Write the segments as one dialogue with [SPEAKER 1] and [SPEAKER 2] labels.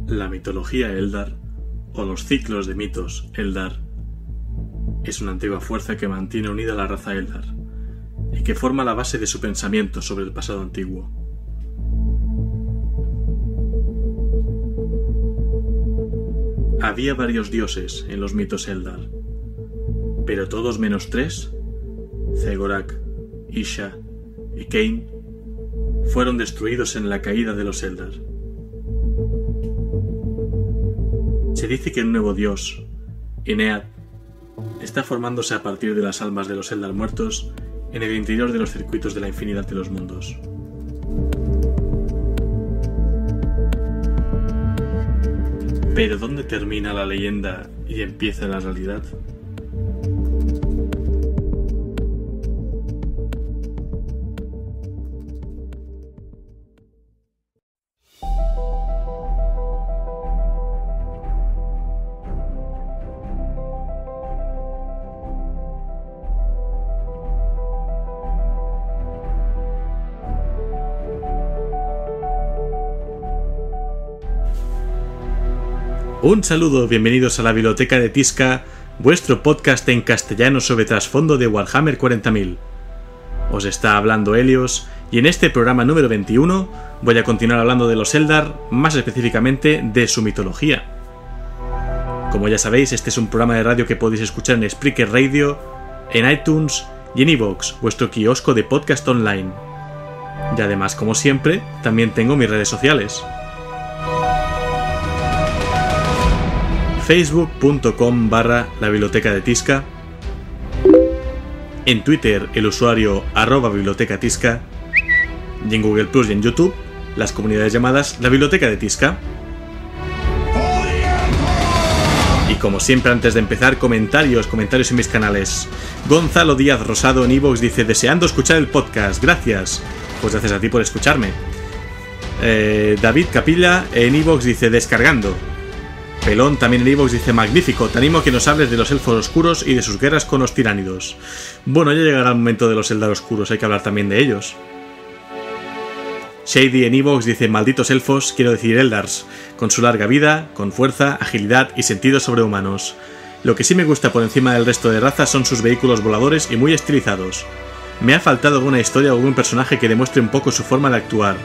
[SPEAKER 1] La mitología Eldar, o los ciclos de mitos Eldar, es una antigua fuerza que mantiene unida a la raza Eldar y que forma la base de su pensamiento sobre el pasado antiguo. Había varios dioses en los mitos Eldar, pero todos menos tres, Zegorak, Isha y Cain, fueron destruidos en la caída de los Eldar. Se dice que un nuevo dios, Enead, está formándose a partir de las almas de los Eldar muertos en el interior de los circuitos de la infinidad de los mundos. Pero ¿dónde termina la leyenda y empieza la realidad? Un saludo, bienvenidos a la Biblioteca de Tizca, vuestro podcast en castellano sobre trasfondo de Warhammer 40.000. Os está hablando Helios, y en este programa número 21 voy a continuar hablando de los Eldar, más específicamente de su mitología. Como ya sabéis, este es un programa de radio que podéis escuchar en Spreaker Radio, en iTunes y en iVoox, vuestro kiosco de podcast online. Y además, como siempre, también tengo mis redes sociales. Facebook.com/la biblioteca de Tizca, en Twitter el usuario @bibliotecatizca y en Google Plus y en YouTube las comunidades llamadas la Biblioteca de Tizca. Y como siempre, antes de empezar, comentarios en mis canales. Gonzalo Díaz Rosado en iVoox dice: deseando escuchar el podcast, gracias. Pues gracias a ti por escucharme. David Capilla en iVoox dice: descargando. Pelón también en iVoox dice: magnífico, te animo a que nos hables de los elfos oscuros y de sus guerras con los tiránidos. Bueno, ya llegará el momento de los Eldar oscuros, hay que hablar también de ellos. Shady en iVoox dice: malditos elfos, quiero decir Eldars, con su larga vida, con fuerza, agilidad y sentidos sobrehumanos. Lo que sí me gusta por encima del resto de razas son sus vehículos voladores y muy estilizados. Me ha faltado alguna historia o algún personaje que demuestre un poco su forma de actuar.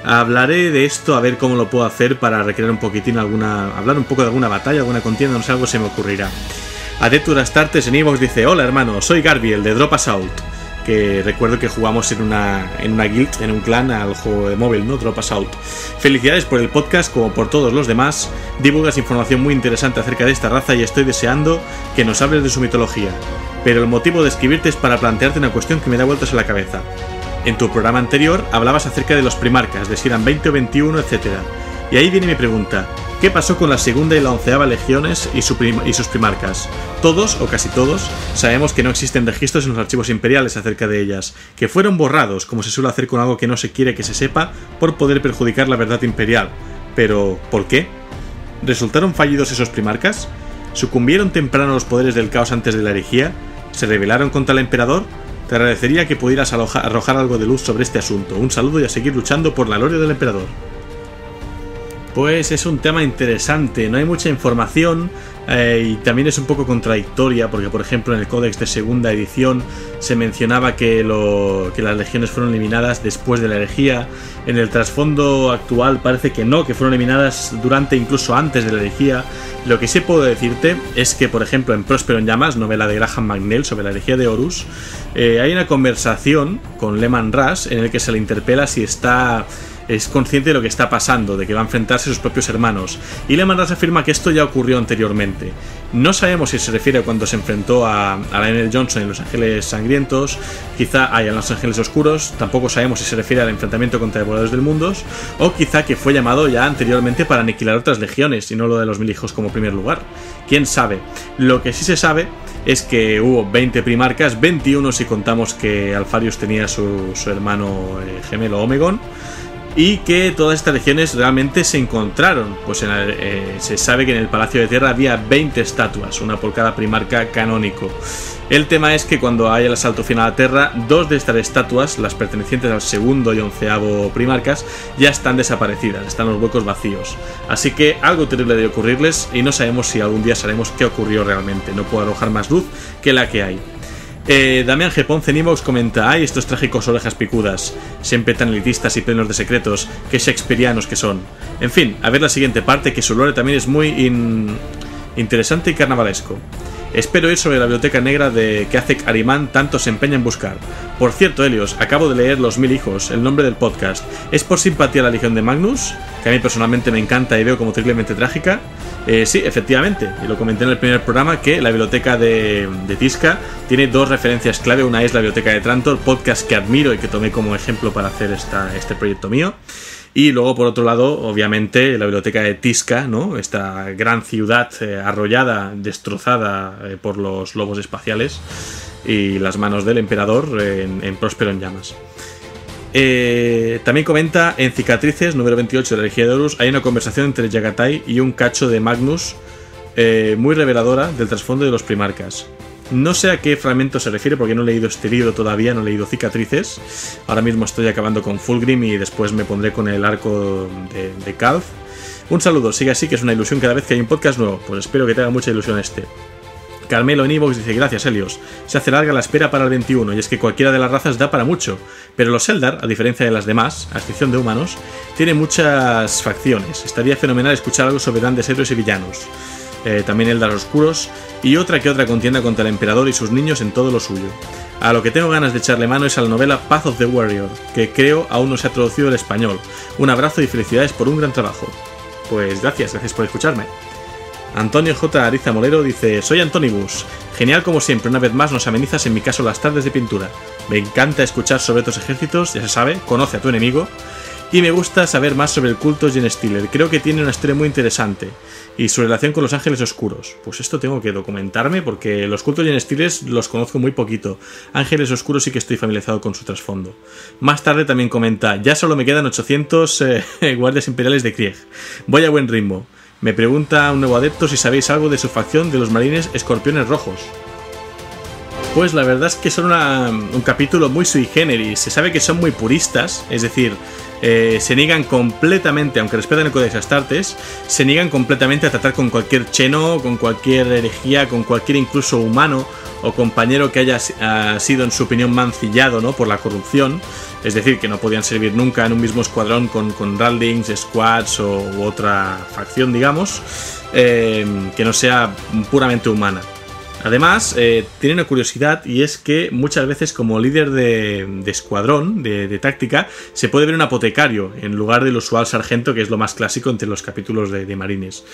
[SPEAKER 1] Hablaré de esto, a ver cómo lo puedo hacer para recrear un poquitín hablar un poco de alguna batalla, alguna contienda, no sé, algo se me ocurrirá. Adeptus Astartes en iVoox dice: hola hermano, soy Garbiel de Drop Assault, que recuerdo que jugamos en una guild, en un clan, al juego de móvil, ¿no? Drop Assault. Felicidades por el podcast, como por todos los demás. Divulgas información muy interesante acerca de esta raza y estoy deseando que nos hables de su mitología. Pero el motivo de escribirte es para plantearte una cuestión que me da vueltas a la cabeza. En tu programa anterior hablabas acerca de los primarcas, de si eran 20 o 21, etc. Y ahí viene mi pregunta: ¿qué pasó con la segunda y la 11ª legiones y sus primarcas? Todos, o casi todos, sabemos que no existen registros en los archivos imperiales acerca de ellas, que fueron borrados, como se suele hacer con algo que no se quiere que se sepa, por poder perjudicar la verdad imperial. Pero, ¿por qué? ¿Resultaron fallidos esos primarcas? ¿Sucumbieron temprano a los poderes del caos antes de la herejía? ¿Se rebelaron contra el emperador? Te agradecería que pudieras arrojar algo de luz sobre este asunto. Un saludo y a seguir luchando por la gloria del emperador. Pues es un tema interesante, no hay mucha información y también es un poco contradictoria porque, por ejemplo, en el códex de segunda edición se mencionaba que las legiones fueron eliminadas después de la herejía. En el trasfondo actual parece que no, que fueron eliminadas durante, incluso antes de la herejía. Lo que sí puedo decirte es que, por ejemplo, en Próspero en Llamas, novela de Graham McNeill sobre la herejía de Horus, hay una conversación con Leman Russ en el que se le interpela si es consciente de lo que está pasando, de que va a enfrentarse a sus propios hermanos. Y Leman Russ afirma que esto ya ocurrió anteriormente. No sabemos si se refiere a cuando se enfrentó a Lionel Johnson en Los Ángeles Sangrientos, quizá a Los Ángeles Oscuros. Tampoco sabemos si se refiere al enfrentamiento contra Devoradores del Mundos, o quizá que fue llamado ya anteriormente para aniquilar otras legiones y no lo de los 1000 hijos como primer lugar. ¿Quién sabe? Lo que sí se sabe es que hubo 20 primarcas, 21 si contamos que Alfarius tenía su hermano gemelo Omegon. y que todas estas regiones realmente se encontraron. Pues se sabe que en el Palacio de Tierra había 20 estatuas, una por cada primarca canónico. El tema es que cuando hay el asalto final a Terra, 2 de estas estatuas, las pertenecientes al segundo y 11º primarcas, ya están desaparecidas, están los huecos vacíos. Así que algo terrible debe ocurrirles y no sabemos si algún día sabremos qué ocurrió realmente. No puedo arrojar más luz que la que hay. Damián G. Ponce en Inbox comenta: ¡ay, estos trágicos orejas picudas! Siempre tan elitistas y plenos de secretos, que shakespearianos que son. En fin, a ver la siguiente parte, que su lore también es muy interesante y carnavalesco. Espero ir sobre la biblioteca negra de que Azek Ariman tanto se empeña en buscar. Por cierto, Helios, acabo de leer Los 1000 hijos, el nombre del podcast. ¿Es por simpatía a la Legión de Magnus? Que a mí personalmente me encanta y veo como terriblemente trágica. Sí, efectivamente, y lo comenté en el primer programa, que la biblioteca de Tisca tiene 2 referencias clave. Una es la biblioteca de Trantor, podcast que admiro y que tomé como ejemplo para hacer este proyecto mío. Y luego, por otro lado, obviamente, la biblioteca de Tisca, ¿no? Esta gran ciudad arrollada, destrozada por los lobos espaciales y las manos del emperador en Próspero en llamas. También comenta: en Cicatrices, número 28 de la Herejía de Horus, hay una conversación entre Yagatai y un cacho de Magnus muy reveladora del trasfondo de los primarcas. No sé a qué fragmento se refiere porque no he leído este libro todavía, no he leído Cicatrices. Ahora mismo estoy acabando con Fulgrim y después me pondré con el arco de Calf. Un saludo, sigue así, que es una ilusión cada vez que hay un podcast nuevo. Pues espero que te haga mucha ilusión este. Carmelo en Evox dice: gracias, Helios. Se hace larga la espera para el 21, y es que cualquiera de las razas da para mucho. Pero los Eldar, a diferencia de las demás, a excepción de humanos, tienen muchas facciones. Estaría fenomenal escuchar algo sobre grandes héroes y villanos. También Eldar oscuros, y otra que otra contienda contra el emperador y sus niños en todo lo suyo. A lo que tengo ganas de echarle mano es a la novela Path of the Warrior, que creo aún no se ha traducido al español. Un abrazo y felicidades por un gran trabajo. Pues gracias por escucharme. Antonio J. Ariza Molero dice: soy Antonibus. Genial como siempre, una vez más nos amenizas en mi caso las tardes de pintura. Me encanta escuchar sobre otros ejércitos, ya se sabe, conoce a tu enemigo. Y me gusta saber más sobre el culto Genestealer. Creo que tiene una historia muy interesante. Y su relación con los ángeles oscuros. Pues esto tengo que documentarme porque los cultos Genestealers los conozco muy poquito. Ángeles oscuros sí que estoy familiarizado con su trasfondo. Más tarde también comenta: ya solo me quedan 800 guardias imperiales de Krieg. Voy a buen ritmo. Me pregunta un nuevo adepto si sabéis algo de su facción de los marines escorpiones rojos. Pues la verdad es que son un capítulo muy sui generis. Se sabe que son muy puristas, es decir, se niegan completamente, aunque respetan el Codex Astartes, se niegan completamente a tratar con cualquier cheno, con cualquier herejía, con cualquier incluso humano o compañero que haya sido, en su opinión, mancillado, ¿no?, por la corrupción. Es decir, que no podían servir nunca en un mismo escuadrón con Raldings, Squads u otra facción, digamos, que no sea puramente humana. Además, tiene una curiosidad, y es que muchas veces como líder de escuadrón, de táctica, se puede ver un apotecario en lugar del usual sargento, que es lo más clásico entre los capítulos de marines.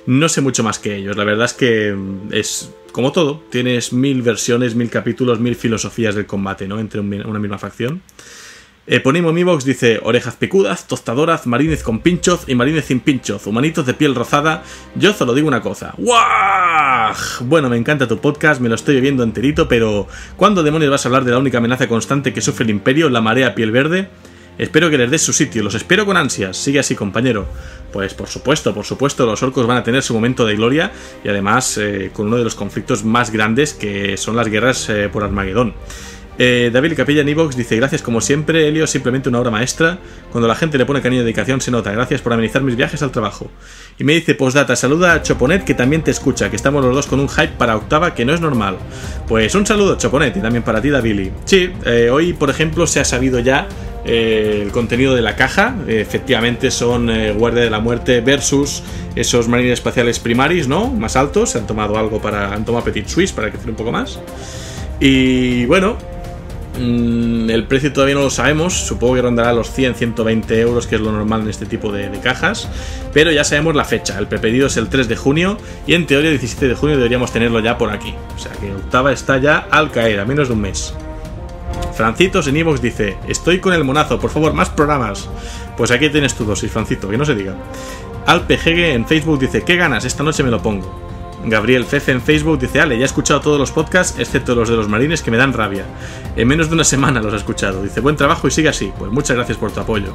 [SPEAKER 1] No sé mucho más que ellos, la verdad es que es como todo, tienes 1000 versiones, 1000 capítulos, 1000 filosofías del combate, ¿no?, entre una misma facción. Ponimo Mivox dice: orejas picudas, tostadoras, marines con pinchoz y marines sin pinchoz, humanitos de piel rozada. Yo solo digo una cosa: ¡guau! Bueno, me encanta tu podcast, me lo estoy bebiendo enterito, pero ¿cuándo demonios vas a hablar de la única amenaza constante que sufre el Imperio, la marea piel verde? Espero que les des su sitio, los espero con ansias. Sigue así, compañero. Pues por supuesto, los orcos van a tener su momento de gloria, y además con uno de los conflictos más grandes, que son las guerras por Armagedón. David Capilla en Evox dice: gracias como siempre, Helios, simplemente una obra maestra. Cuando la gente le pone cariño y dedicación se nota. Gracias por amenizar mis viajes al trabajo. Y me dice: postdata, saluda a Choponet, que también te escucha, que estamos los dos con un hype para octava que no es normal. Pues un saludo, Choponet, y también para ti, Davili. Sí, hoy por ejemplo se ha sabido ya el contenido de la caja. Efectivamente son Guardia de la Muerte versus esos marines espaciales primaris, ¿no?, más altos. Se han tomado algo han tomado Petit Suisse para crecer un poco más. Y bueno, el precio todavía no lo sabemos, supongo que rondará los 100-120 euros, que es lo normal en este tipo de cajas, pero ya sabemos la fecha. El prepedido es el 3 de junio y en teoría el 17 de junio deberíamos tenerlo ya por aquí, o sea que octava está ya al caer, a menos de un mes. Francitos en Evox dice: estoy con el monazo, por favor, más programas. Pues aquí tienes tu dosis, Francito, que no se diga. Alpe Hege en Facebook dice: qué ganas, esta noche me lo pongo. Gabriel Fefe en Facebook dice: Ale, ya he escuchado todos los podcasts excepto los de los marines que me dan rabia. En menos de una semana los he escuchado. Dice: buen trabajo y sigue así. Pues muchas gracias por tu apoyo.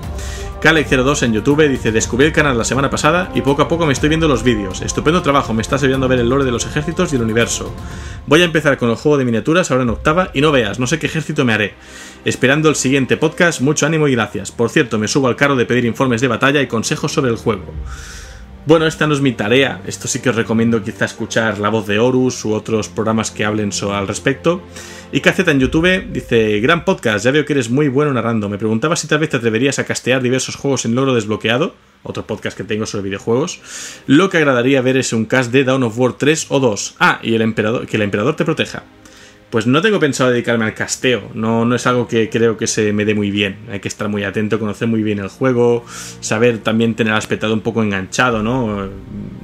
[SPEAKER 1] Kalec02 en YouTube dice: descubrí el canal la semana pasada y poco a poco me estoy viendo los vídeos. Estupendo trabajo, me estás ayudando a ver el lore de los ejércitos y el universo. Voy a empezar con el juego de miniaturas ahora en octava y no veas, no sé qué ejército me haré. Esperando el siguiente podcast, mucho ánimo y gracias. Por cierto, me subo al carro de pedir informes de batalla y consejos sobre el juego. Bueno, esta no es mi tarea, esto sí que os recomiendo quizá escuchar La Voz de Horus u otros programas que hablen al respecto. Y Caceta en YouTube dice: gran podcast, ya veo que eres muy bueno narrando. Me preguntaba si tal vez te atreverías a castear diversos juegos en logro desbloqueado, otro podcast que tengo sobre videojuegos. Lo que agradaría ver es un cast de Dawn of War 3 o 2. Ah, y que el emperador te proteja. Pues no tengo pensado dedicarme al casteo, no es algo que creo que se me dé muy bien. Hay que estar muy atento, conocer muy bien el juego, saber también tener al espectador un poco enganchado, ¿no?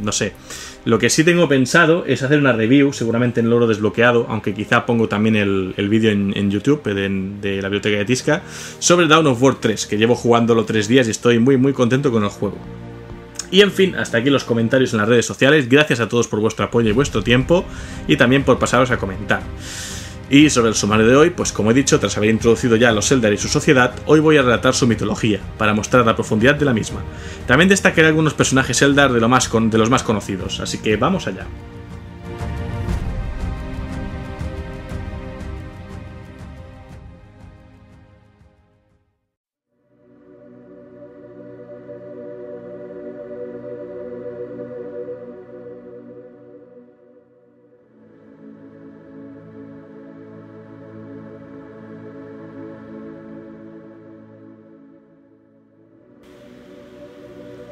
[SPEAKER 1] No sé. Lo que sí tengo pensado es hacer una review, seguramente en logro desbloqueado, aunque quizá pongo también el vídeo en YouTube de la biblioteca de Tisca, sobre Dawn of War 3, que llevo jugándolo 3 días y estoy muy muy contento con el juego. Y en fin, hasta aquí los comentarios en las redes sociales. Gracias a todos por vuestro apoyo y vuestro tiempo, y también por pasaros a comentar. Y sobre el sumario de hoy, pues como he dicho, tras haber introducido ya a los Eldar y su sociedad, hoy voy a relatar su mitología, para mostrar la profundidad de la misma. También destacaré algunos personajes Eldar de los más conocidos, así que vamos allá.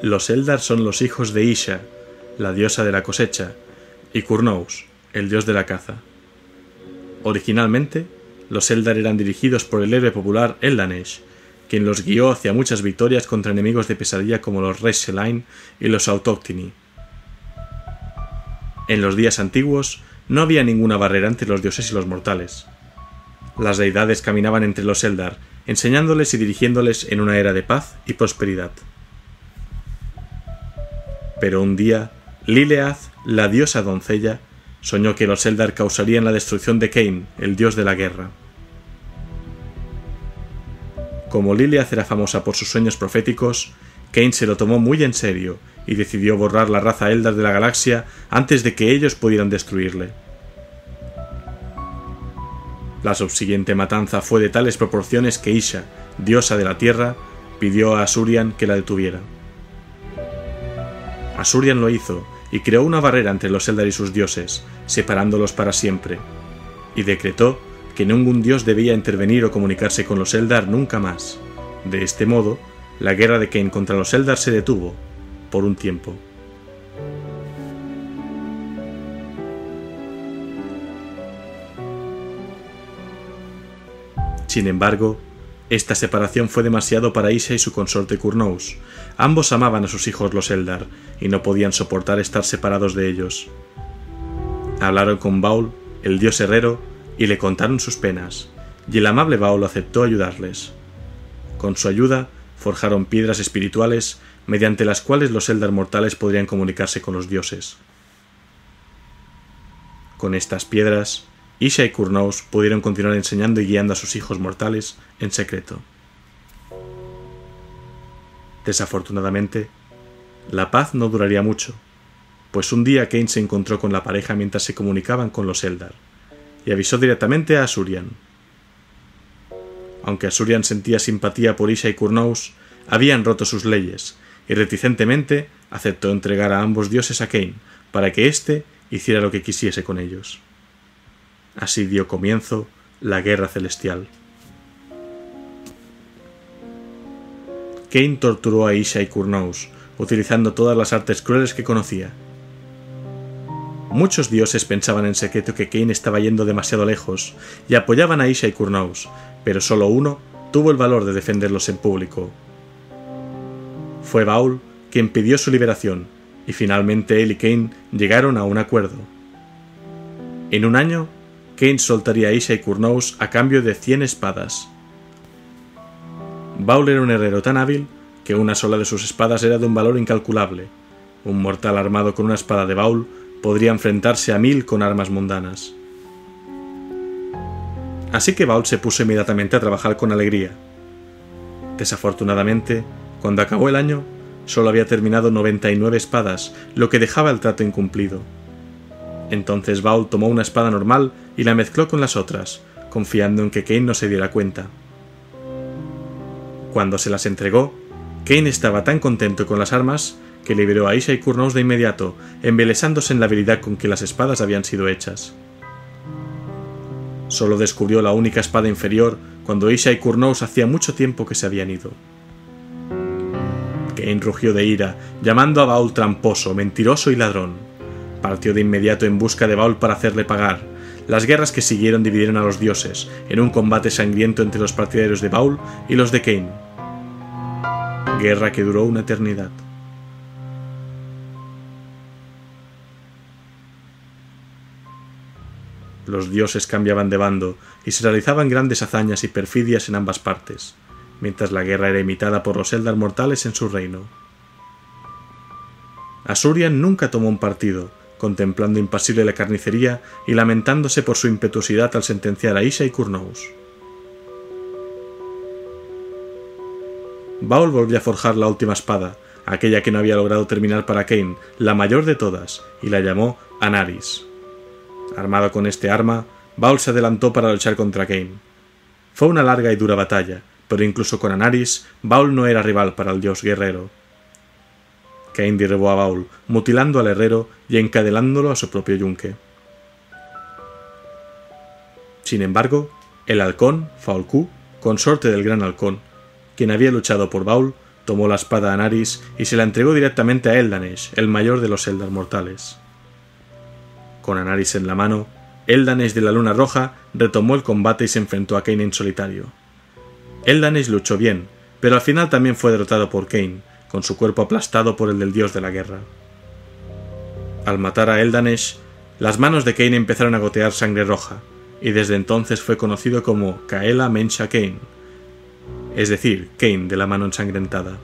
[SPEAKER 1] Los Eldar son los hijos de Isha, la diosa de la cosecha, y Kurnouz, el dios de la caza. Originalmente, los Eldar eran dirigidos por el héroe popular Eldanesh, quien los guió hacia muchas victorias contra enemigos de pesadilla como los Reis-Selain y los Autochtini. En los días antiguos no había ninguna barrera entre los dioses y los mortales. Las deidades caminaban entre los Eldar, enseñándoles y dirigiéndoles en una era de paz y prosperidad. Pero un día, Lilith, la diosa doncella, soñó que los Eldar causarían la destrucción de Cain, el dios de la guerra. Como Lilith era famosa por sus sueños proféticos, Cain se lo tomó muy en serio y decidió borrar la raza Eldar de la galaxia antes de que ellos pudieran destruirle. La subsiguiente matanza fue de tales proporciones que Isha, diosa de la tierra, pidió a Asurian que la detuviera. Asurian lo hizo y creó una barrera entre los Eldar y sus dioses, separándolos para siempre, y decretó que ningún dios debía intervenir o comunicarse con los Eldar nunca más. De este modo, la guerra de Cain contra los Eldar se detuvo, por un tiempo. Sin embargo, esta separación fue demasiado para Isha y su consorte Kurnouz. Ambos amaban a sus hijos los Eldar, y no podían soportar estar separados de ellos. Hablaron con Baul, el dios herrero, y le contaron sus penas, y el amable Baul aceptó ayudarles. Con su ayuda, forjaron piedras espirituales, mediante las cuales los Eldar mortales podrían comunicarse con los dioses. Con estas piedras, Isha y Kurnouz pudieron continuar enseñando y guiando a sus hijos mortales en secreto. Desafortunadamente, la paz no duraría mucho, pues un día Cain se encontró con la pareja mientras se comunicaban con los Eldar, y avisó directamente a Asurian. Aunque Asurian sentía simpatía por Isha y Kurnouz, habían roto sus leyes, y reticentemente aceptó entregar a ambos dioses a Cain, para que éste hiciera lo que quisiese con ellos. Así dio comienzo la Guerra Celestial. Cain torturó a Isha y Kurnouz, utilizando todas las artes crueles que conocía. Muchos dioses pensaban en secreto que Cain estaba yendo demasiado lejos y apoyaban a Isha y Kurnouz, pero solo uno tuvo el valor de defenderlos en público. Fue Baul quien pidió su liberación, y finalmente él y Cain llegaron a un acuerdo. En un año, Cain soltaría a Isha y Kurnouz a cambio de 100 espadas. Baul era un herrero tan hábil que una sola de sus espadas era de un valor incalculable. Un mortal armado con una espada de Baul podría enfrentarse a 1000 con armas mundanas. Así que Baul se puso inmediatamente a trabajar con alegría. Desafortunadamente, cuando acabó el año, solo había terminado 99 espadas, lo que dejaba el trato incumplido. Entonces Baul tomó una espada normal y la mezcló con las otras, confiando en que Kane no se diera cuenta. Cuando se las entregó, Kane estaba tan contento con las armas que liberó a Isha y Kurnouz de inmediato, embelesándose en la habilidad con que las espadas habían sido hechas. Solo descubrió la única espada inferior cuando Isha y Kurnouz hacía mucho tiempo que se habían ido. Kane rugió de ira, llamando a Baul tramposo, mentiroso y ladrón. Partió de inmediato en busca de Baul para hacerle pagar. Las guerras que siguieron dividieron a los dioses, en un combate sangriento entre los partidarios de Baul y los de Kane. Guerra que duró una eternidad. Los dioses cambiaban de bando y se realizaban grandes hazañas y perfidias en ambas partes, mientras la guerra era imitada por los Eldar mortales en su reino. Asurian nunca tomó un partido, contemplando impasible la carnicería y lamentándose por su impetuosidad al sentenciar a Isha y Kurnouz. Baul volvió a forjar la última espada, aquella que no había logrado terminar para Kane, la mayor de todas, y la llamó Anaris. Armado con este arma, Baul se adelantó para luchar contra Kane. Fue una larga y dura batalla, pero incluso con Anaris, Baul no era rival para el dios guerrero. Kane derribó a Baul, mutilando al herrero y encadenándolo a su propio yunque. Sin embargo, el halcón, Faolku, consorte del gran halcón, quien había luchado por Baul, tomó la espada a Anaris y se la entregó directamente a Eldanesh, el mayor de los Eldar mortales. Con Anaris en la mano, Eldanesh de la Luna Roja retomó el combate y se enfrentó a Kane en solitario. Eldanesh luchó bien, pero al final también fue derrotado por Kane, con su cuerpo aplastado por el del dios de la guerra. Al matar a Eldanesh, las manos de Kane empezaron a gotear sangre roja, y desde entonces fue conocido como Kaela Mensha Kane, es decir, Kane de la mano ensangrentada.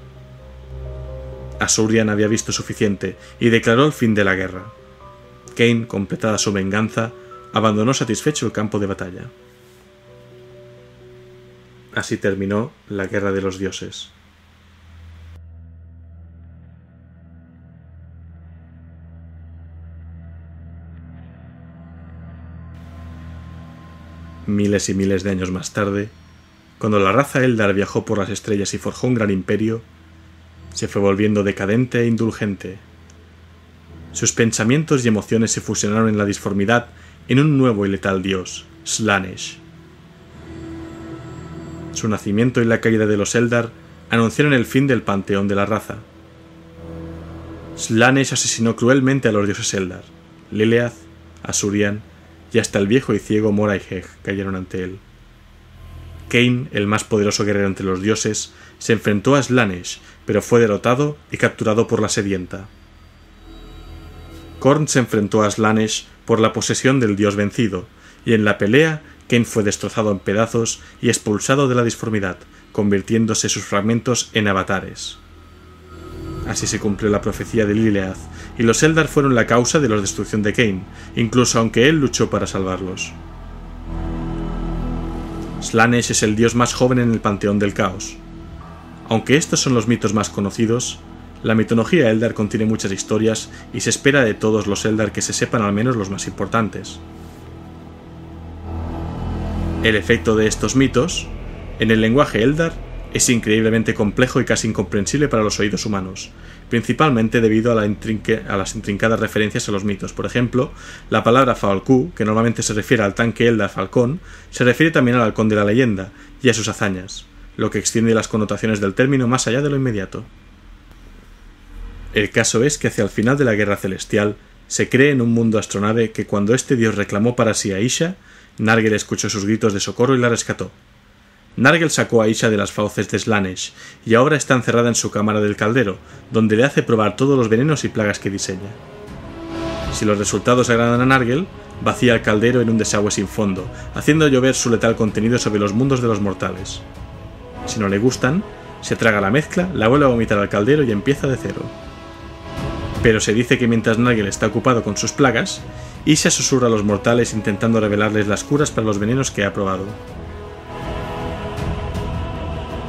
[SPEAKER 1] Asurian había visto suficiente y declaró el fin de la guerra. Kane, completada su venganza, abandonó satisfecho el campo de batalla. Así terminó la Guerra de los Dioses. Miles y miles de años más tarde, cuando la raza Eldar viajó por las estrellas y forjó un gran imperio, se fue volviendo decadente e indulgente. Sus pensamientos y emociones se fusionaron en la disformidad en un nuevo y letal dios, Slaanesh. Su nacimiento y la caída de los Eldar anunciaron el fin del panteón de la raza. Slaanesh asesinó cruelmente a los dioses Eldar. Liliath, Asurian y hasta el viejo y ciego Moraieg cayeron ante él. Kane, el más poderoso guerrero entre los dioses, se enfrentó a Slaanesh, pero fue derrotado y capturado por la Sedienta. Khorne se enfrentó a Slaanesh por la posesión del dios vencido, y en la pelea Kane fue destrozado en pedazos y expulsado de la disformidad, convirtiéndose sus fragmentos en avatares. Así se cumplió la profecía de Liliath, y los Eldar fueron la causa de la destrucción de Kane, incluso aunque él luchó para salvarlos. Slaanesh es el dios más joven en el panteón del caos. Aunque estos son los mitos más conocidos, la mitología Eldar contiene muchas historias y se espera de todos los Eldar que se sepan al menos los más importantes. El efecto de estos mitos, en el lenguaje Eldar, es increíblemente complejo y casi incomprensible para los oídos humanos, principalmente debido a las intrincadas referencias a los mitos. Por ejemplo, la palabra Faolku, que normalmente se refiere al tanque Eldar Falcón, se refiere también al halcón de la leyenda y a sus hazañas, lo que extiende las connotaciones del término más allá de lo inmediato. El caso es que hacia el final de la Guerra Celestial se cree en un mundo astronave que cuando este dios reclamó para sí a Isha, Nargel escuchó sus gritos de socorro y la rescató. Nargel sacó a Isha de las fauces de Slaanesh y ahora está encerrada en su cámara del caldero, donde le hace probar todos los venenos y plagas que diseña. Si los resultados agradan a Nargel, vacía el caldero en un desagüe sin fondo, haciendo llover su letal contenido sobre los mundos de los mortales. Si no le gustan, se traga la mezcla, la vuelve a vomitar al caldero y empieza de cero. pero se dice que mientras Nurgle está ocupado con sus plagas, Isha susurra a los mortales intentando revelarles las curas para los venenos que ha probado.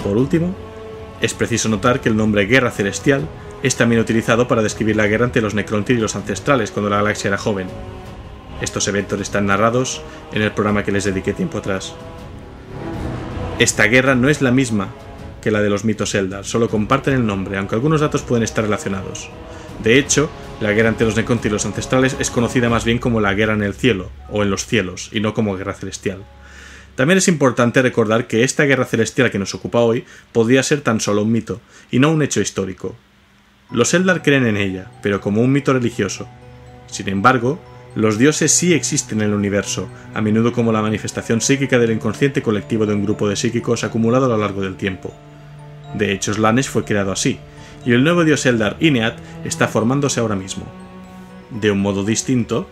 [SPEAKER 1] Por último, es preciso notar que el nombre Guerra Celestial es también utilizado para describir la guerra entre los Necrontyr y los Ancestrales cuando la galaxia era joven. Estos eventos están narrados en el programa que les dediqué tiempo atrás. Esta guerra no es la misma que la de los mitos Eldar, solo comparten el nombre, aunque algunos datos pueden estar relacionados. De hecho, la guerra entre los Necrontyr y los Ancestrales es conocida más bien como la guerra en el cielo, o en los cielos, y no como guerra celestial. También es importante recordar que esta guerra celestial que nos ocupa hoy podría ser tan solo un mito, y no un hecho histórico. Los Eldar creen en ella, pero como un mito religioso. Sin embargo, los dioses sí existen en el universo, a menudo como la manifestación psíquica del inconsciente colectivo de un grupo de psíquicos acumulado a lo largo del tiempo. De hecho, Slaanesh fue creado así, y el nuevo dios Eldar Ineath está formándose ahora mismo. De un modo distinto,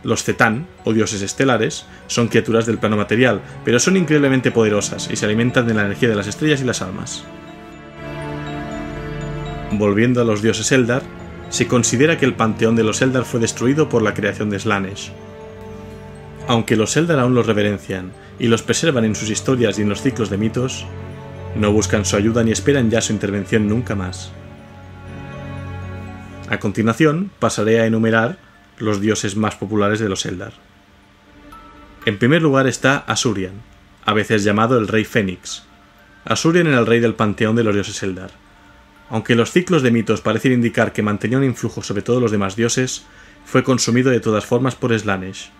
[SPEAKER 1] los Cetán, o dioses estelares, son criaturas del plano material, pero son increíblemente poderosas y se alimentan de la energía de las estrellas y las almas. Volviendo a los dioses Eldar, se considera que el panteón de los Eldar fue destruido por la creación de Slaanesh. Aunque los Eldar aún los reverencian y los preservan en sus historias y en los ciclos de mitos, no buscan su ayuda ni esperan ya su intervención nunca más. A continuación, pasaré a enumerar los dioses más populares de los Eldar. En primer lugar está Asurian, a veces llamado el Rey Fénix. Asurian era el rey del panteón de los dioses Eldar. Aunque los ciclos de mitos parecen indicar que mantenía un influjo sobre todos los demás dioses, fue consumido de todas formas por Slaanesh.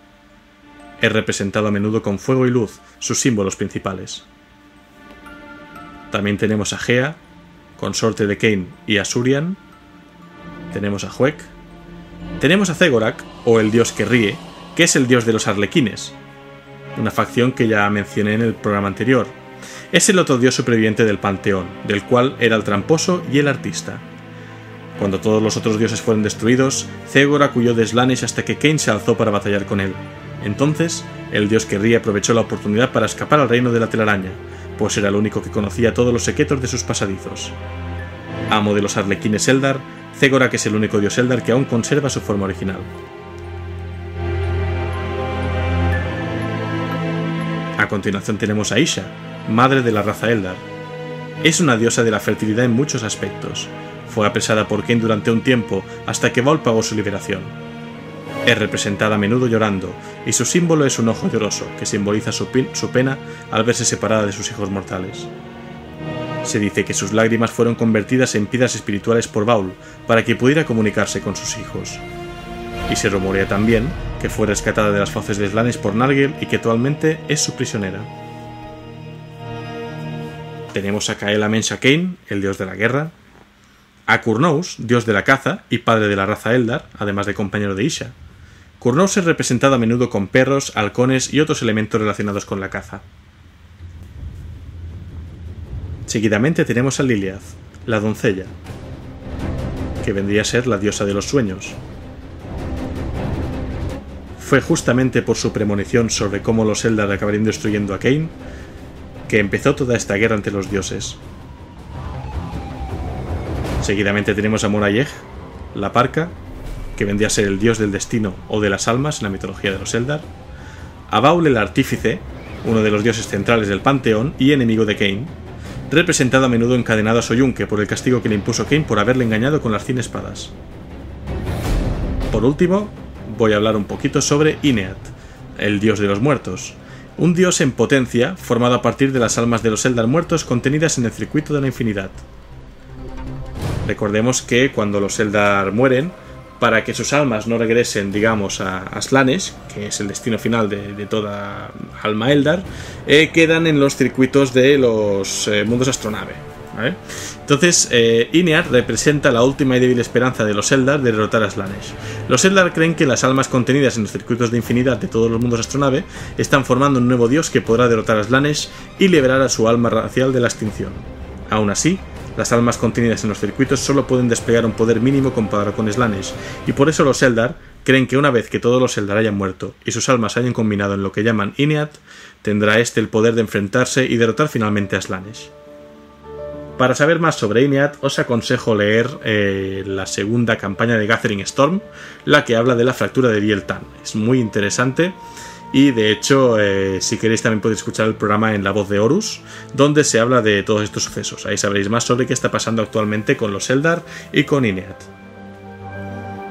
[SPEAKER 1] Es representado a menudo con fuego y luz, sus símbolos principales. También tenemos a Gea, consorte de Cain y Asurian. Tenemos a Huek. Tenemos a Zegorak, o el dios que ríe, que es el dios de los arlequines, una facción que ya mencioné en el programa anterior. Es el otro dios superviviente del panteón, del cual era el tramposo y el artista. Cuando todos los otros dioses fueron destruidos, Zegorak huyó de Slaanesh hasta que Cain se alzó para batallar con él. Entonces, el dios que ríe aprovechó la oportunidad para escapar al reino de la telaraña, pues era el único que conocía todos los secretos de sus pasadizos. Amo de los arlequines Eldar, Zegorak es el único dios Eldar que aún conserva su forma original. A continuación tenemos a Isha, madre de la raza Eldar. Es una diosa de la fertilidad en muchos aspectos. Fue apresada por Cain durante un tiempo hasta que Baal pagó su liberación. Es representada a menudo llorando, y su símbolo es un ojo lloroso, que simboliza su pena al verse separada de sus hijos mortales. Se dice que sus lágrimas fueron convertidas en piedras espirituales por Baal, para que pudiera comunicarse con sus hijos. Y se rumorea también que fue rescatada de las fauces de Slaanesh por Nurgle y que actualmente es su prisionera. Tenemos a Kael-Amenhotep Cain, el dios de la guerra, a Kurnouz, dios de la caza y padre de la raza Eldar, además de compañero de Isha. Kurnouz es representado a menudo con perros, halcones y otros elementos relacionados con la caza. Seguidamente tenemos a Liliath, la doncella, que vendría a ser la diosa de los sueños. Fue justamente por su premonición sobre cómo los Eldar acabarían destruyendo a Cain que empezó toda esta guerra entre los dioses. Seguidamente tenemos a Morayeg, la parca, que vendría a ser el dios del destino o de las almas en la mitología de los Eldar, a Baal el artífice, uno de los dioses centrales del panteón y enemigo de Cain, representado a menudo encadenado a Soyunque por el castigo que le impuso Cain por haberle engañado con las 100 espadas. Por último, voy a hablar un poquito sobre Ineath, el dios de los muertos, un dios en potencia formado a partir de las almas de los Eldar muertos contenidas en el circuito de la infinidad. Recordemos que cuando los Eldar mueren, para que sus almas no regresen, digamos, a Slaanesh, que es el destino final de toda alma Eldar, quedan en los circuitos de los mundos astronave, ¿vale? Entonces, Ineath representa la última y débil esperanza de los Eldar de derrotar a Slaanesh. Los Eldar creen que las almas contenidas en los circuitos de infinidad de todos los mundos astronave están formando un nuevo dios que podrá derrotar a Slaanesh y liberar a su alma racial de la extinción. Aún así, las almas contenidas en los circuitos solo pueden desplegar un poder mínimo comparado con Slaanesh, y por eso los Eldar creen que una vez que todos los Eldar hayan muerto y sus almas hayan combinado en lo que llaman Ineath, tendrá este el poder de enfrentarse y derrotar finalmente a Slaanesh. Para saber más sobre INEAD os aconsejo leer la segunda campaña de Gathering Storm, la que habla de la fractura de Biel-Tan. Es muy interesante y de hecho si queréis también podéis escuchar el programa en La Voz de Horus, donde se habla de todos estos sucesos. Ahí sabréis más sobre qué está pasando actualmente con los Eldar y con INEAD.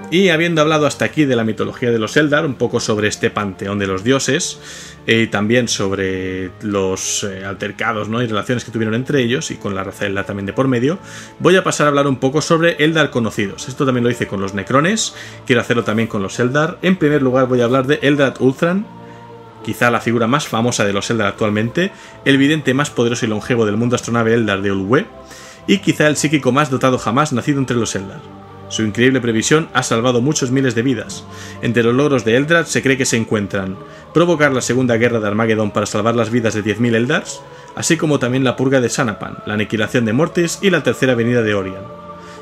[SPEAKER 1] Y habiendo hablado hasta aquí de la mitología de los Eldar, un poco sobre este panteón de los dioses, y también sobre los altercados, ¿no?, y relaciones que tuvieron entre ellos, y con la raza Eldar también de por medio, voy a pasar a hablar un poco sobre Eldar conocidos. Esto también lo hice con los Necrones, quiero hacerlo también con los Eldar. En primer lugar voy a hablar de Eldrad Ulthran, quizá la figura más famosa de los Eldar actualmente, el vidente más poderoso y longevo del mundo astronave Eldar de Ulwe, y quizá el psíquico más dotado jamás nacido entre los Eldar. Su increíble previsión ha salvado muchos miles de vidas. Entre los logros de Eldrad se cree que se encuentran provocar la segunda guerra de Armageddon para salvar las vidas de 10.000 Eldars, así como también la purga de Sanapan, la aniquilación de Mortis y la tercera venida de Orion.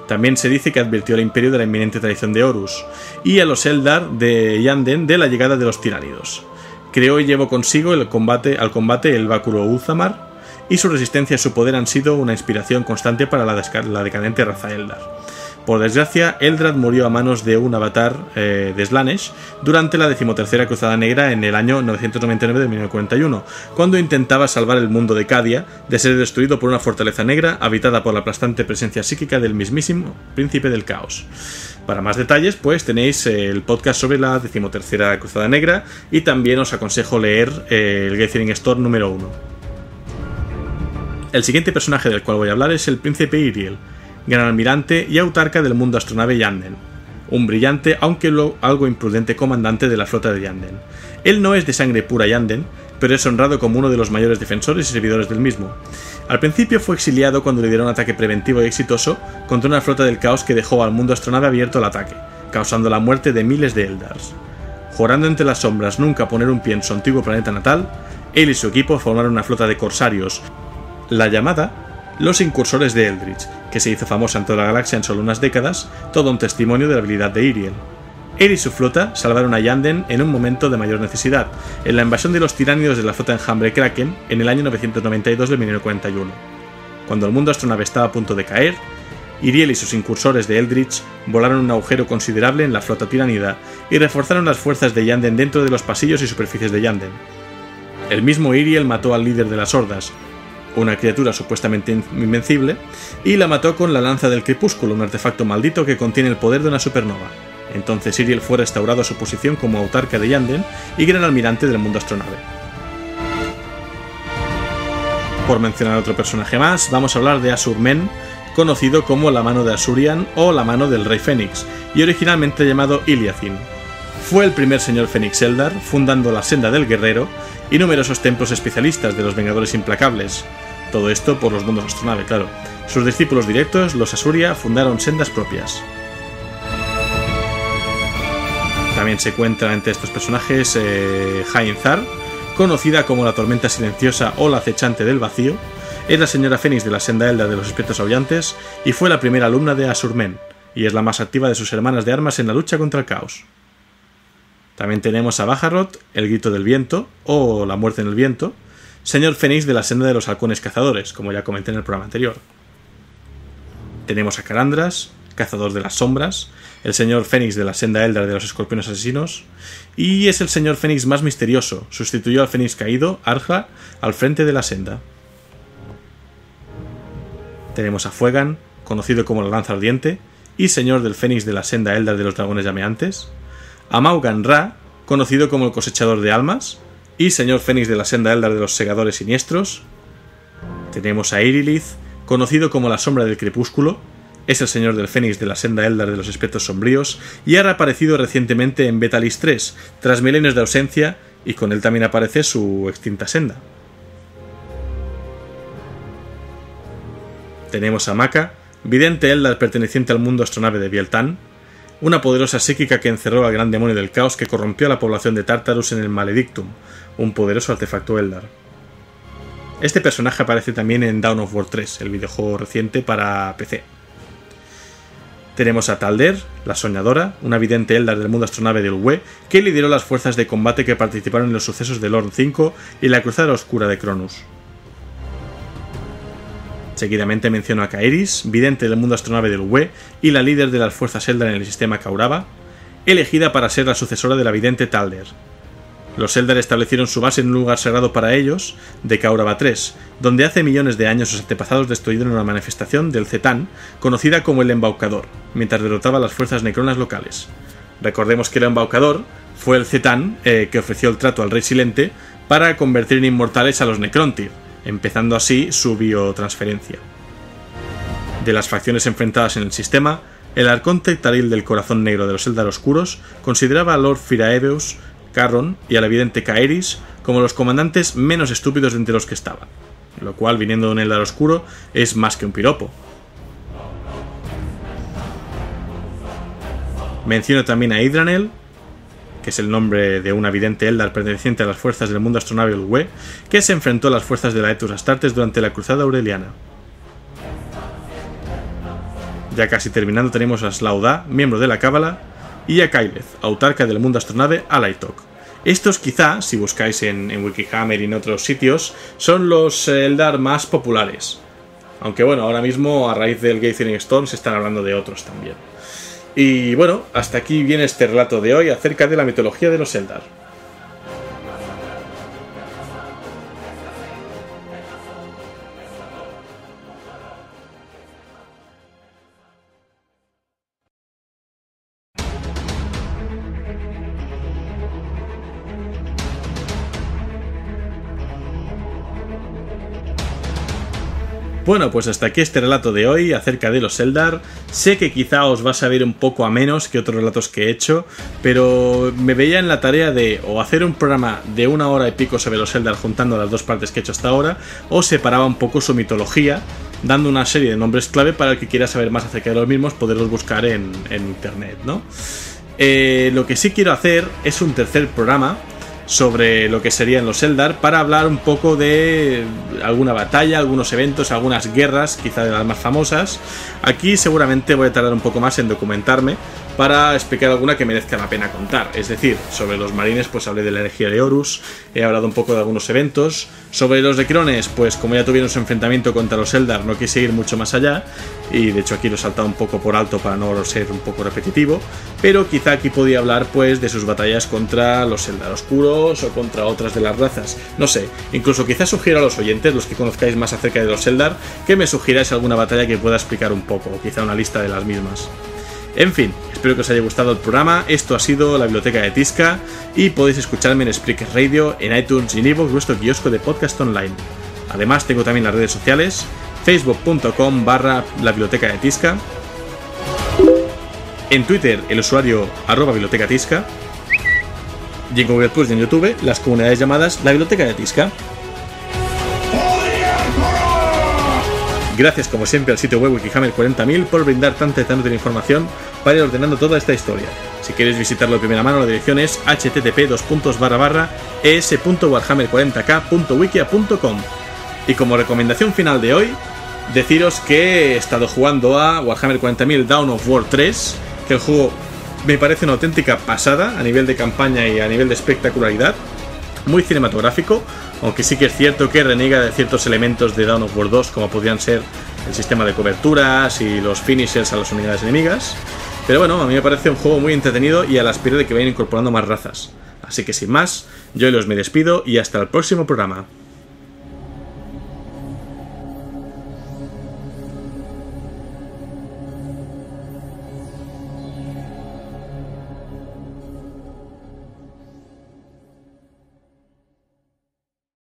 [SPEAKER 1] También se dice que advirtió al Imperio de la inminente traición de Horus, y a los Eldar de Yanden de la llegada de los tiránidos. Creó y llevó consigo al combate el báculo Ulthamar, y su resistencia y su poder han sido una inspiración constante para la decadente raza Eldar. Por desgracia, Eldrad murió a manos de un avatar de Slaanesh durante la 13ª Cruzada Negra en el año 999 de 1941, cuando intentaba salvar el mundo de Cadia de ser destruido por una fortaleza negra habitada por la aplastante presencia psíquica del mismísimo Príncipe del Caos. Para más detalles, pues tenéis el podcast sobre la 13ª Cruzada Negra, y también os aconsejo leer el Gathering Storm número 1. El siguiente personaje del cual voy a hablar es el Príncipe Iriel, gran almirante y autarca del mundo astronave Yanden, un brillante aunque algo imprudente comandante de la flota de Yanden. Él no es de sangre pura Yanden, pero es honrado como uno de los mayores defensores y servidores del mismo. Al principio fue exiliado cuando lideró un ataque preventivo y exitoso contra una flota del caos que dejó al mundo astronave abierto al ataque, causando la muerte de miles de Eldars. Jurando entre las sombras nunca poner un pie en su antiguo planeta natal, él y su equipo formaron una flota de corsarios, la llamada los Incursores de Eldritch, que se hizo famosa en toda la galaxia en solo unas décadas, todo un testimonio de la habilidad de Iriel. Él y su flota salvaron a Yanden en un momento de mayor necesidad, en la invasión de los tiránidos de la flota enjambre Kraken en el año 992 de 1941. Cuando el mundo astronave estaba a punto de caer, Iriel y sus Incursores de Eldritch volaron un agujero considerable en la flota tiránida y reforzaron las fuerzas de Yanden dentro de los pasillos y superficies de Yanden. El mismo Iriel mató al líder de las Hordas, una criatura supuestamente invencible, y la mató con la lanza del crepúsculo, un artefacto maldito que contiene el poder de una supernova. Entonces Iriel fue restaurado a su posición como autarca de Yanden y gran almirante del mundo astronave. Por mencionar otro personaje más, vamos a hablar de Azur-Men, conocido como la mano de Azurian o la mano del Rey Fénix, y originalmente llamado Iliathin. Fue el primer señor Fénix Eldar, fundando la Senda del Guerrero y numerosos templos especialistas de los Vengadores Implacables. Todo esto por los mundos astronave, claro. Sus discípulos directos, los Asuria, fundaron sendas propias. También se encuentra entre estos personajes Hain-Zar, conocida como la Tormenta Silenciosa o la Acechante del Vacío. Es la señora Fénix de la Senda Eldar de los Espíritus Aullantes y fue la primera alumna de Azur-Men, y es la más activa de sus hermanas de armas en la lucha contra el caos. También tenemos a Bajarrot, el Grito del Viento, o la Muerte en el Viento, señor Fénix de la Senda de los Halcones Cazadores, como ya comenté en el programa anterior. Tenemos a Calandras, Cazador de las Sombras, el señor Fénix de la Senda Eldar de los Escorpiones Asesinos, y es el señor Fénix más misterioso, sustituyó al Fénix caído, Arja, al frente de la senda. Tenemos a Fuegan, conocido como la Lanza Ardiente, y señor del Fénix de la Senda Eldar de los Dragones Llameantes, a Maugan Ra, conocido como el Cosechador de Almas, y señor Fénix de la Senda Eldar de los Segadores Siniestros. Tenemos a Irilith, conocido como la Sombra del Crepúsculo, es el señor del Fénix de la Senda Eldar de los Espectros Sombríos, y ha reaparecido recientemente en Betalis 3, tras milenios de ausencia, y con él también aparece su extinta senda. Tenemos a Maka, vidente Eldar perteneciente al mundo astronave de Biel-Tan, una poderosa psíquica que encerró al gran demonio del caos que corrompió a la población de Tartarus en el Maledictum, un poderoso artefacto Eldar. Este personaje aparece también en Dawn of War 3, el videojuego reciente para PC. Tenemos a Talder, la Soñadora, una vidente Eldar del mundo astronave del Ulwe, que lideró las fuerzas de combate que participaron en los sucesos de Lorn 5 y la Cruzada Oscura de Cronus. Seguidamente menciono a Kaeris, vidente del mundo astronave del UE y la líder de las fuerzas Eldar en el sistema Kauraba, elegida para ser la sucesora de la vidente Talder. Los Eldar establecieron su base en un lugar sagrado para ellos, de Kauraba 3, donde hace millones de años sus antepasados destruyeron una manifestación del Zetán, conocida como el Embaucador, mientras derrotaba a las fuerzas necronas locales. Recordemos que el Embaucador fue el Zetán que ofreció el trato al Rey Silente para convertir en inmortales a los Necrontyr, empezando así su biotransferencia. De las facciones enfrentadas en el sistema, el Arconte Taril del Corazón Negro de los Eldar Oscuros consideraba a Lord Firaeus, Carron y a la vidente Kaeris como los comandantes menos estúpidos de entre los que estaban, lo cual, viniendo de un Eldar Oscuro, es más que un piropo. Menciono también a Idranel, que es el nombre de una vidente Eldar perteneciente a las fuerzas del mundo astronave del UE, que se enfrentó a las fuerzas de la Aetus Astartes durante la Cruzada Aureliana. Ya casi terminando tenemos a Slaugda, miembro de la Cábala, y a Kyleth, autarca del mundo astronave Alaitok. Estos quizá, si buscáis en Wikihammer y en otros sitios, son los Eldar más populares. Aunque bueno, ahora mismo a raíz del Gathering Storm se están hablando de otros también. Y bueno, hasta aquí viene este relato de hoy acerca de la mitología de los Eldar. Bueno, pues hasta aquí este relato de hoy acerca de los Eldar. Sé que quizá os va a saber un poco a menos que otros relatos que he hecho, pero me veía en la tarea de o hacer un programa de 1 hora y pico sobre los Eldar juntando las dos partes que he hecho hasta ahora, o separaba un poco su mitología, dando una serie de nombres clave para el que quiera saber más acerca de los mismos, poderlos buscar en internet, ¿no? Lo que sí quiero hacer es un tercer programa sobre lo que serían los Eldar, para hablar un poco de alguna batalla, algunos eventos, algunas guerras, quizá de las más famosas. Aquí seguramente voy a tardar un poco más en documentarme para explicar alguna que merezca la pena contar. Es decir, sobre los marines pues hablé de la herejía de Horus, he hablado un poco de algunos eventos. Sobre los Necrones, pues como ya tuvieron su enfrentamiento contra los Eldar, no quise ir mucho más allá, y de hecho aquí lo he saltado un poco por alto para no ser un poco repetitivo, pero quizá aquí podía hablar pues de sus batallas contra los Eldar Oscuros o contra otras de las razas. No sé, incluso quizá sugiero a los oyentes, los que conozcáis más acerca de los Eldar, que me sugiráis alguna batalla que pueda explicar un poco, o quizá una lista de las mismas. En fin, espero que os haya gustado el programa. Esto ha sido la Biblioteca de Tizca y podéis escucharme en Spreaker Radio, en iTunes y en iVoox, vuestro kiosco de podcast online. Además tengo también las redes sociales, facebook.com/la Biblioteca de Tizca, en Twitter el usuario @biblioteca Tizca, y en Google Plus y en YouTube las comunidades llamadas la Biblioteca de Tizca. Gracias como siempre al sitio web Wikihammer 40.000 por brindar tanta información para ir ordenando toda esta historia. Si queréis visitarlo de primera mano, la dirección es http://es.warhammer40k.wikia.com. Y como recomendación final de hoy, deciros que he estado jugando a Warhammer 40.000 Dawn of War 3, que el juego me parece una auténtica pasada a nivel de campaña y a nivel de espectacularidad, muy cinematográfico, aunque sí que es cierto que reniega de ciertos elementos de Dawn of War 2, como podrían ser el sistema de coberturas y los finishers a las unidades enemigas. Pero bueno, a mí me parece un juego muy entretenido y a la espera de que vayan incorporando más razas. Así que sin más, yo me despido y hasta el próximo programa.